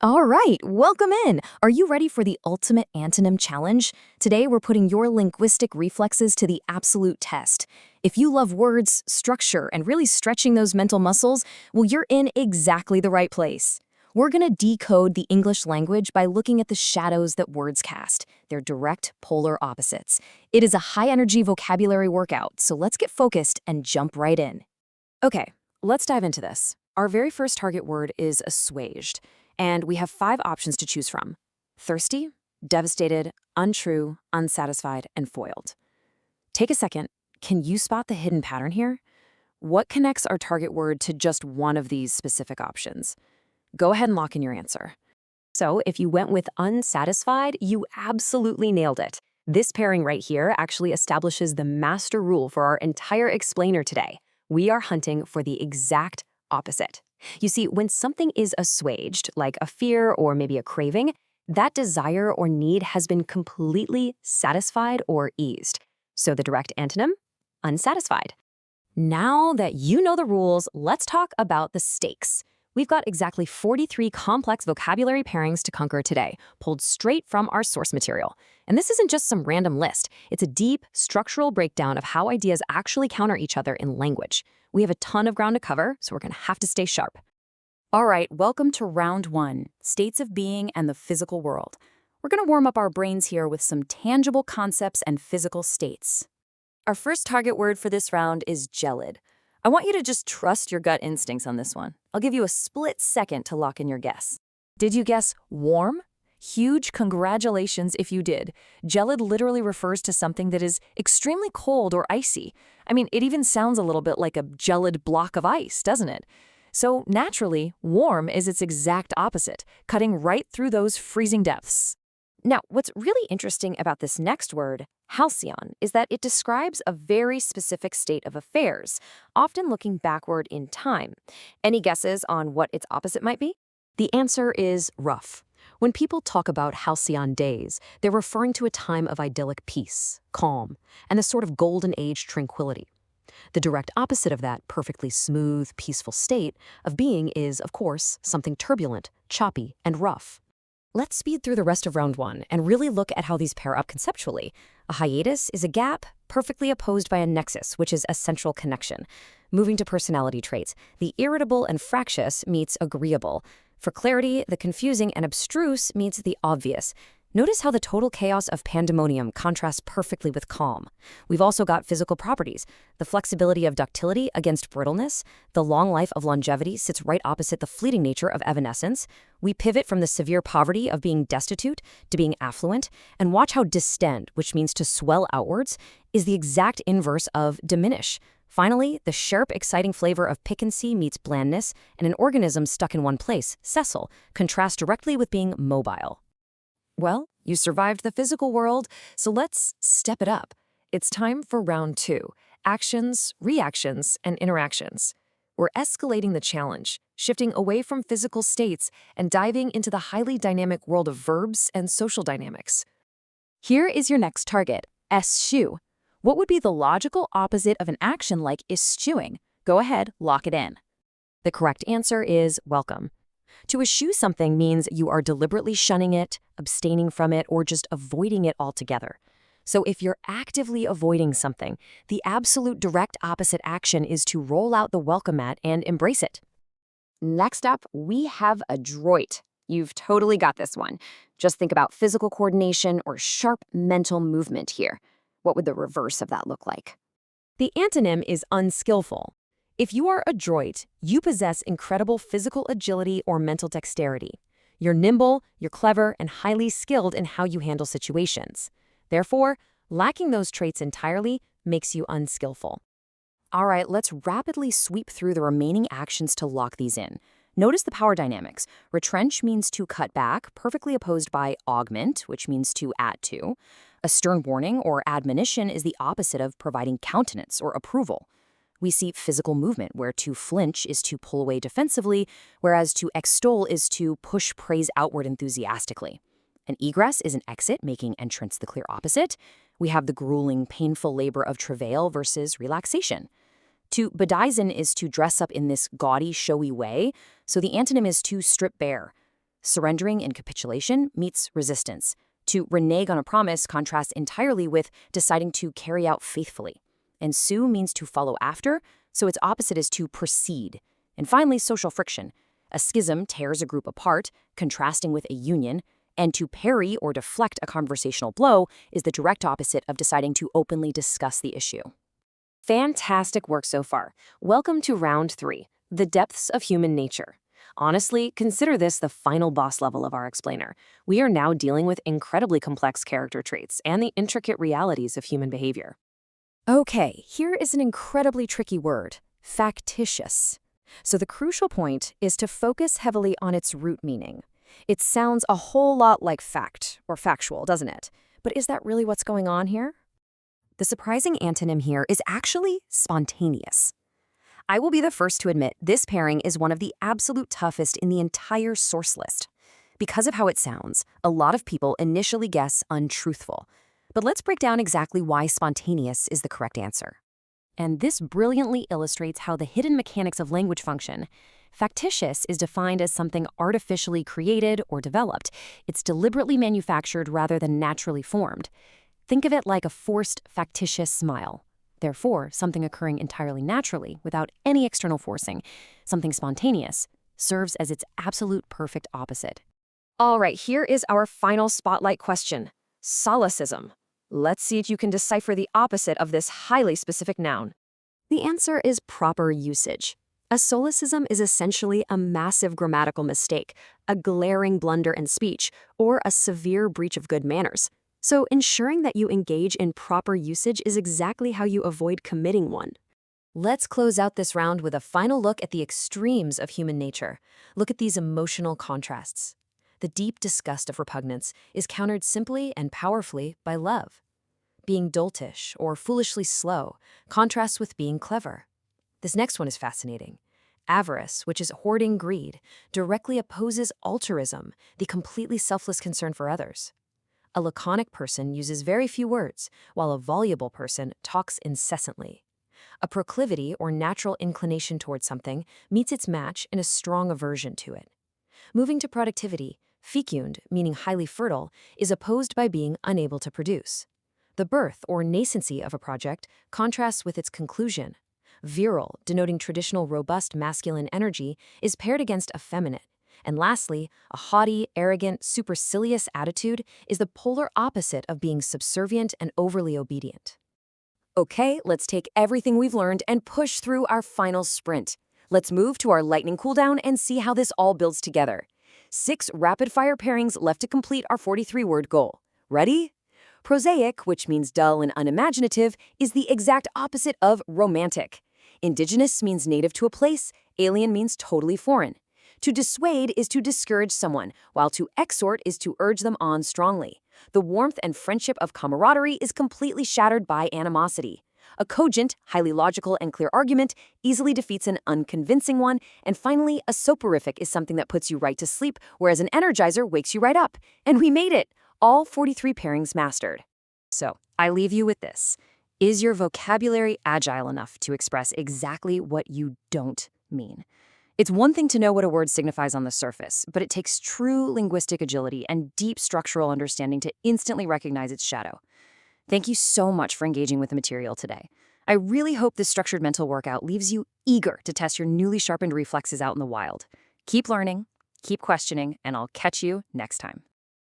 All right, welcome in. Are you ready for the ultimate antonym challenge? Today, we're putting your linguistic reflexes to the absolute test. If you love words, structure, and really stretching those mental muscles, well, you're in exactly the right place. We're going to decode the English language by looking at the shadows that words cast. They're direct polar opposites. It is a high-energy vocabulary workout, so let's get focused and jump right in. Okay, let's dive into this. Our very first target word is assuaged. And we have 5 options to choose from: thirsty, devastated, untrue, unsatisfied, and foiled. Take a second. Can you spot the hidden pattern here? What connects our target word to just one of these specific options? Go ahead and lock in your answer. So if you went with unsatisfied, you absolutely nailed it. This pairing right here actually establishes the master rule for our entire explainer today. We are hunting for the exact opposite. You see, when something is assuaged, like a fear or maybe a craving, that desire or need has been completely satisfied or eased. So the direct antonym, unsatisfied. Now that you know the rules, let's talk about the stakes. We've got exactly 43 complex vocabulary pairings to conquer today, pulled straight from our source material. And this isn't just some random list. It's a deep, structural breakdown of how ideas actually counter each other in language. We have a ton of ground to cover, so we're going to have to stay sharp. All right, welcome to round 1, states of being and the physical world. We're going to warm up our brains here with some tangible concepts and physical states. Our first target word for this round is gelid. I want you to just trust your gut instincts on this one. I'll give you a split second to lock in your guess. Did you guess warm? Huge congratulations if you did. Gelid literally refers to something that is extremely cold or icy. I mean, it even sounds a little bit like a gelid block of ice, doesn't it? So naturally, warm is its exact opposite, cutting right through those freezing depths. Now, what's really interesting about this next word, halcyon, is that it describes a very specific state of affairs, often looking backward in time. Any guesses on what its opposite might be? The answer is rough. When people talk about halcyon days, they're referring to a time of idyllic peace, calm, and a sort of golden age tranquility. The direct opposite of that perfectly smooth, peaceful state of being is, of course, something turbulent, choppy, and rough. Let's speed through the rest of round 1 and really look at how these pair up conceptually. A hiatus is a gap perfectly opposed by a nexus, which is a central connection. Moving to personality traits, the irritable and fractious meets agreeable. For clarity, the confusing and abstruse meets the obvious. Notice how the total chaos of pandemonium contrasts perfectly with calm. We've also got physical properties. The flexibility of ductility against brittleness. The long life of longevity sits right opposite the fleeting nature of evanescence. We pivot from the severe poverty of being destitute to being affluent. And watch how distend, which means to swell outwards, is the exact inverse of diminish. Finally, the sharp, exciting flavor of piquancy meets blandness, and an organism stuck in one place, sessile, contrasts directly with being mobile. Well, you survived the physical world, so let's step it up. It's time for round 2, actions, reactions, and interactions. We're escalating the challenge, shifting away from physical states and diving into the highly dynamic world of verbs and social dynamics. Here is your next target, eschew. What would be the logical opposite of an action like eschewing? Go ahead, lock it in. The correct answer is welcome. To eschew something means you are deliberately shunning it, abstaining from it, or just avoiding it altogether. So if you're actively avoiding something, the absolute direct opposite action is to roll out the welcome mat and embrace it. Next up, we have adroit. You've totally got this one. Just think about physical coordination or sharp mental movement here. What would the reverse of that look like? The antonym is unskillful. If you are adroit, you possess incredible physical agility or mental dexterity. You're nimble, you're clever, and highly skilled in how you handle situations. Therefore, lacking those traits entirely makes you unskillful. All right, let's rapidly sweep through the remaining actions to lock these in. Notice the power dynamics. Retrench means to cut back, perfectly opposed by augment, which means to add to. A stern warning or admonition is the opposite of providing countenance or approval. We see physical movement, where to flinch is to pull away defensively, whereas to extol is to push praise outward enthusiastically. An egress is an exit, making entrance the clear opposite. We have the grueling, painful labor of travail versus relaxation. To bedizen is to dress up in this gaudy, showy way, so the antonym is to strip bare. Surrendering in capitulation meets resistance. To renege on a promise contrasts entirely with deciding to carry out faithfully. And sue means to follow after, so its opposite is to proceed. And finally, social friction. A schism tears a group apart, contrasting with a union, and to parry or deflect a conversational blow is the direct opposite of deciding to openly discuss the issue. Fantastic work so far. Welcome to round 3, the depths of human nature. Honestly, consider this the final boss level of our explainer. We are now dealing with incredibly complex character traits and the intricate realities of human behavior. Okay, here is an incredibly tricky word, factitious. So the crucial point is to focus heavily on its root meaning. It sounds a whole lot like fact or factual, doesn't it? But is that really what's going on here? The surprising antonym here is actually spontaneous. I will be the first to admit this pairing is one of the absolute toughest in the entire source list. Because of how it sounds, a lot of people initially guess untruthful. But let's break down exactly why spontaneous is the correct answer. And this brilliantly illustrates how the hidden mechanics of language function. Factitious is defined as something artificially created or developed. It's deliberately manufactured rather than naturally formed. Think of it like a forced, factitious smile. Therefore, something occurring entirely naturally without any external forcing, something spontaneous, serves as its absolute perfect opposite. All right, here is our final spotlight question. Solecism. Let's see if you can decipher the opposite of this highly specific noun. The answer is proper usage. A solecism is essentially a massive grammatical mistake, a glaring blunder in speech, or a severe breach of good manners. So ensuring that you engage in proper usage is exactly how you avoid committing one. Let's close out this round with a final look at the extremes of human nature. Look at these emotional contrasts. The deep disgust of repugnance is countered simply and powerfully by love. Being doltish or foolishly slow contrasts with being clever. This next one is fascinating. Avarice, which is hoarding greed, directly opposes altruism, the completely selfless concern for others. A laconic person uses very few words, while a voluble person talks incessantly. A proclivity or natural inclination towards something meets its match in a strong aversion to it. Moving to productivity, fecund, meaning highly fertile, is opposed by being unable to produce. The birth or nascency of a project contrasts with its conclusion. Virile, denoting traditional robust masculine energy, is paired against effeminate. And lastly, a haughty, arrogant, supercilious attitude is the polar opposite of being subservient and overly obedient. Okay, let's take everything we've learned and push through our final sprint. Let's move to our lightning cooldown and see how this all builds together. 6 rapid-fire pairings left to complete our 43-word goal. Ready? Prosaic, which means dull and unimaginative, is the exact opposite of romantic. Indigenous means native to a place, alien means totally foreign. To dissuade is to discourage someone, while to exhort is to urge them on strongly. The warmth and friendship of camaraderie is completely shattered by animosity. A cogent, highly logical, and clear argument easily defeats an unconvincing one. And finally, a soporific is something that puts you right to sleep, whereas an energizer wakes you right up. And we made it! All 43 pairings mastered. So, I leave you with this. Is your vocabulary agile enough to express exactly what you don't mean? It's one thing to know what a word signifies on the surface, but it takes true linguistic agility and deep structural understanding to instantly recognize its shadow. Thank you so much for engaging with the material today. I really hope this structured mental workout leaves you eager to test your newly sharpened reflexes out in the wild. Keep learning, keep questioning, and I'll catch you next time.